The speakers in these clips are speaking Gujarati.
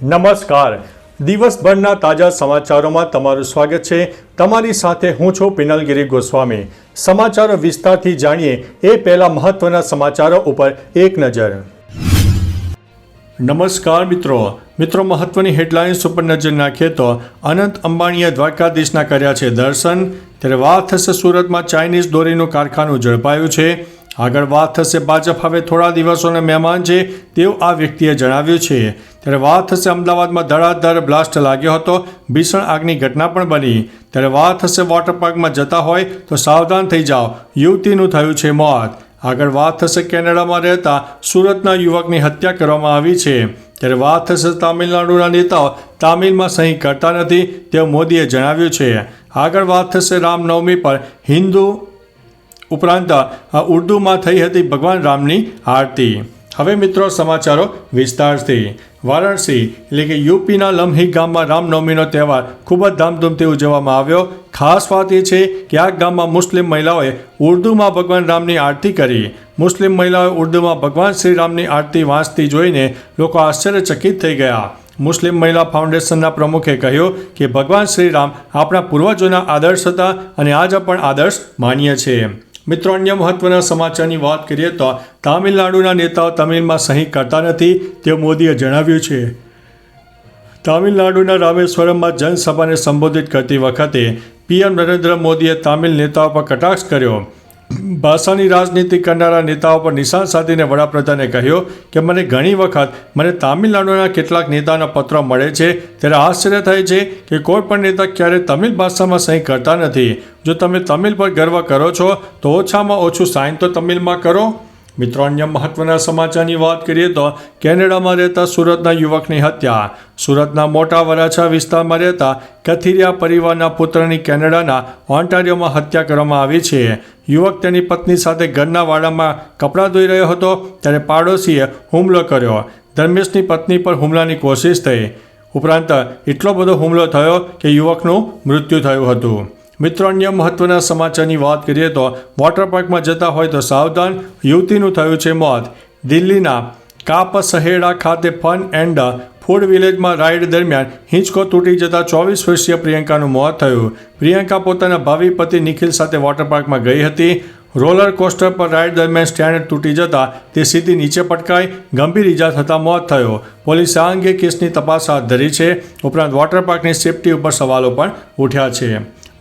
નમસ્કાર. દિવસભરના તાજા સમાચારોમાં તમારું સ્વાગત છે. તમારી સાથે હું છું પિનલગીરી ગોસ્વામી. સમાચારો વિસ્તારથી જાણીએ એ પહેલા મહત્વના સમાચારો ઉપર એક નજર. નમસ્કાર મિત્રો, મહત્વની હેડલાઇન્સ ઉપર નજર નાખીએ તો અનંત અંબાણીએ દ્વારકાધીશના કર્યા છે દર્શન. ત્યારે વાત થશે સુરતમાં ચાઇનીઝ દોરીનું કારખાનું ઝડપાયું છે. આગળ વાત થશે ભાજપ હવે થોડા દિવસોના મહેમાન છે તેવું આ વ્યક્તિએ જણાવ્યું છે. ત્યારે વાત થશે અમદાવાદમાં ધડાધડ બ્લાસ્ટ લાગ્યો હતો, ભીષણ આગની ઘટના પણ બની. ત્યારે વાત થશે વોટર પાર્કમાં જતા હોય તો સાવધાન થઈ જાઓ, યુવતીનું થયું છે મોત. આગળ વાત થશે કેનેડામાં રહેતા સુરતના યુવકની હત્યા કરવામાં આવી છે. ત્યારે વાત થશે તામિલનાડુના નેતાઓ તામિલમાં સહી કરતા નથી તેવું મોદીએ જણાવ્યું છે. આગળ વાત થશે રામનવમી પર હિન્દુ ઉપરાંત ઉર્દુમાં થઈ હતી ભગવાન રામની આરતી. હવે મિત્રો સમાચારો વિસ્તારથી. વારાણસી એટલે કે યુપીના લમ્હી ગામમાં રામનવમીનો તહેવાર ખૂબ જ ધામધૂમથી ઉજવવામાં આવ્યો. ખાસ વાત એ છે કે આ ગામમાં મુસ્લિમ મહિલાઓએ ઉર્દુમાં ભગવાન રામની આરતી કરી. મુસ્લિમ મહિલાઓએ ઉર્દુમાં ભગવાન શ્રી રામની આરતી વાંચતી જોઈને લોકો આશ્ચર્યચકિત થઈ ગયા. મુસ્લિમ મહિલા ફાઉન્ડેશનના પ્રમુખે કહ્યું કે ભગવાન શ્રી રામ આપણા પૂર્વજોના આદર્શ હતા અને આજે પણ આદર્શ માનીએ છીએ. મિત્રો, અન્ય મહત્વના સમાચારની વાત કરીએ તો તામિલનાડુના નેતાઓ તમિલમાં સહી કરતા નથી તેવું મોદીએ જણાવ્યું છે. તામિલનાડુના રામેશ્વરમમાં જનસભાને સંબોધિત કરતી વખતે પીએમ નરેન્દ્ર મોદીએ તામિલ નેતાઓ પર કટાક્ષ કર્યો. ભાષાની રાજનીતિ કરનારા નેતાઓ પર નિશાન સાધીને વડાપ્રધાને કહ્યું કે મને ઘણી વખત તામિલનાડુના કેટલાક નેતાના પત્રો મળે છે ત્યારે આશ્ચર્ય થાય છે કે કોઈ પણ નેતા ક્યારેય તમિલ ભાષામાં સહી કરતા નથી. જો તમે તમિલ પર ગર્વ કરો છો તો ઓછામાં ઓછું સાઇન તો તમિલમાં કરો. મિત્રો, અન્ય મહત્વના સમાચારની વાત કરીએ તો કેનેડામાં રહેતા સુરતના યુવકની હત્યા. સુરતના મોટા વરાછા વિસ્તારમાં રહેતા કથિરિયા પરિવારના પુત્રની કેનેડાના ઓન્ટારિયોમાં હત્યા કરવામાં આવી છે. યુવક તેની પત્ની સાથે ઘરના વાડામાં કપડાં ધોઈ રહ્યો હતો ત્યારે પાડોશીએ હુમલો કર્યો. ધર્મેશની પત્ની પર હુમલાની કોશિશ થઈ. ઉપરાંત એટલો બધો હુમલો થયો કે યુવકનું મૃત્યુ થયું હતું. મિત્રો, અન્ય મહત્વના સમાચારની વાત કરીએ તો વોટર પાર્કમાં જતા હોય તો સાવધાન, યુવતીનું થયું છે મોત. દિલ્હીના કાપસહેડા ખાતે ફન એન્ડ ફૂડ વિલેજમાં રાઇડ દરમિયાન હિંચકો તૂટી જતાં 24 વર્ષીય પ્રિયંકાનું મોત થયું. પ્રિયંકા પોતાના ભાવિ પતિ નિખિલ સાથે વોટર પાર્કમાં ગઈ હતી. રોલર કોસ્ટર પર રાઇડ દરમિયાન સ્ટેન્ડ તૂટી જતાં તે સીધી નીચે પટકાઈ ગંભીર ઇજા થતાં મોત થયું. પોલીસે આ અંગે કેસની તપાસ હાથ ધરી છે. ઉપરાંત વોટર પાર્કની સેફટી ઉપર સવાલો પણ ઉઠ્યા છે.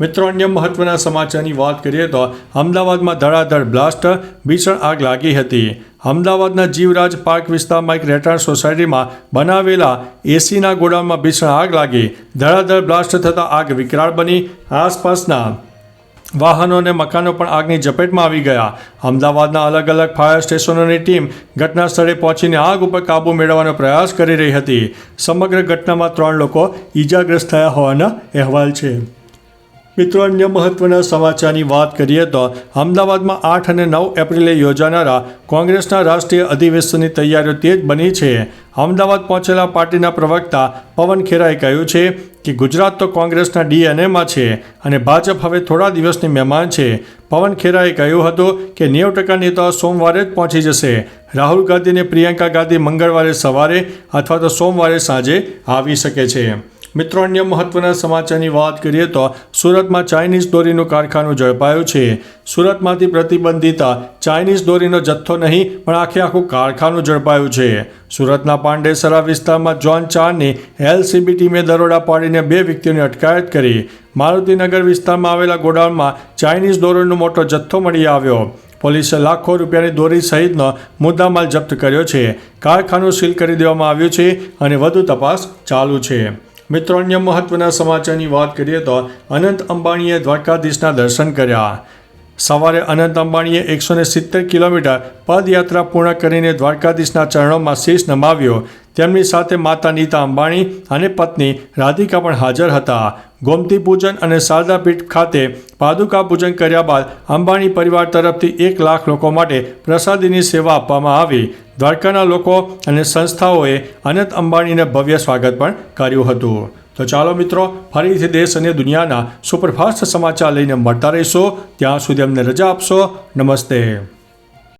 મિત્રો, અન્ય મહત્વના સમાચારની વાત કરીએ તો અમદાવાદમાં ધડાધડ બ્લાસ્ટ, ભીષણ આગ લાગી હતી. અમદાવાદના જીવરાજ પાર્ક વિસ્તારમાં એક રહેઠાણ સોસાયટીમાં બનાવેલા એસીના ગોડાઉનમાં ભીષણ આગ લાગી. ધડાધડ બ્લાસ્ટ થતાં આગ વિકરાળ બની. આસપાસના વાહનો અને મકાનો પણ આગની ઝપેટમાં આવી ગયા. અમદાવાદના અલગ અલગ ફાયર સ્ટેશનોની ટીમ ઘટના સ્થળે પહોંચીને આગ ઉપર કાબૂ મેળવવાનો પ્રયાસ કરી રહી હતી. સમગ્ર ઘટનામાં 3 લોકો ઈજાગ્રસ્ત થયા હોવાના અહેવાલ છે. મિત્રો, અન્ય મહત્વના સમાચારની વાત કરીએ તો અમદાવાદમાં 8 અને 9 એપ્રિલે યોજાનારા કોંગ્રેસના રાષ્ટ્રીય અધિવેશનની તૈયારીઓ તેજ બની છે. અમદાવાદ પહોંચેલા પાર્ટીના પ્રવક્તા પવન ખેરાએ કહ્યું છે કે ગુજરાત તો કોંગ્રેસના ડીએનએમાં છે અને ભાજપ હવે થોડા દિવસની મહેમાન છે. પવન ખેરાએ કહ્યું હતું કે 90% નેતાઓ સોમવારે જ પહોંચી જશે. રાહુલ ગાંધી અને પ્રિયંકા ગાંધી મંગળવારે સવારે અથવા તો સોમવારે સાંજે આવી શકે છે. મિત્રો, અન્ય મહત્વના સમાચારની વાત કરીએ તો સુરતમાં ચાઇનીઝ દોરીનું કારખાનું ઝડપાયું છે. સુરતમાંથી પ્રતિબંધિત ચાઇનીઝ દોરીનો જથ્થો નહીં પણ આખું કારખાનું ઝડપાયું છે. સુરતના પાંડેસરા વિસ્તારમાં ઝોન 4ની એલસીબી ટીમે દરોડા પાડીને 2 વ્યક્તિઓની અટકાયત કરી. મારુતિનગર વિસ્તારમાં આવેલા ગોડાઉનમાં ચાઇનીઝ દોરીનો મોટો જથ્થો મળી આવ્યો. પોલીસે લાખો રૂપિયાની દોરી સહિતનો મુદ્દામાલ જપ્ત કર્યો છે. કારખાનું સીલ કરી દેવામાં આવ્યું છે અને વધુ તપાસ ચાલુ છે. મિત્રો, અન્ય મહત્વના સમાચારની વાત કરીએ તો અનંત અંબાણીએ દ્વારકાધીશના દર્શન કર્યા. સવારે અનંત અંબાણીએ 170 કિલોમીટર પદયાત્રા પૂર્ણ કરીને દ્વારકાધીશના ચરણોમાં શીશ નમાવ્યો. તેમની સાથે માતા નીતા અંબાણી અને પત્ની રાધિકા પણ હાજર હતા. ગોમતી પૂજન અને શારદા પીઠ ખાતે પાદુકા પૂજન કર્યા બાદ અંબાણી પરિવાર તરફથી 1 લાખ લોકો માટે પ્રસાદીની સેવા આપવામાં આવી. દ્વારકાના લોકો અને સંસ્થાઓએ અનંત અંબાણીને ભવ્ય સ્વાગત પણ કર્યું હતું. તો ચાલો મિત્રો, ફરીથી દેશ અને દુનિયાના સુપરફાસ્ટ સમાચાર લઈને મળતા રહીશો. ત્યાં સુધી અમને રજા આપશો. નમસ્તે.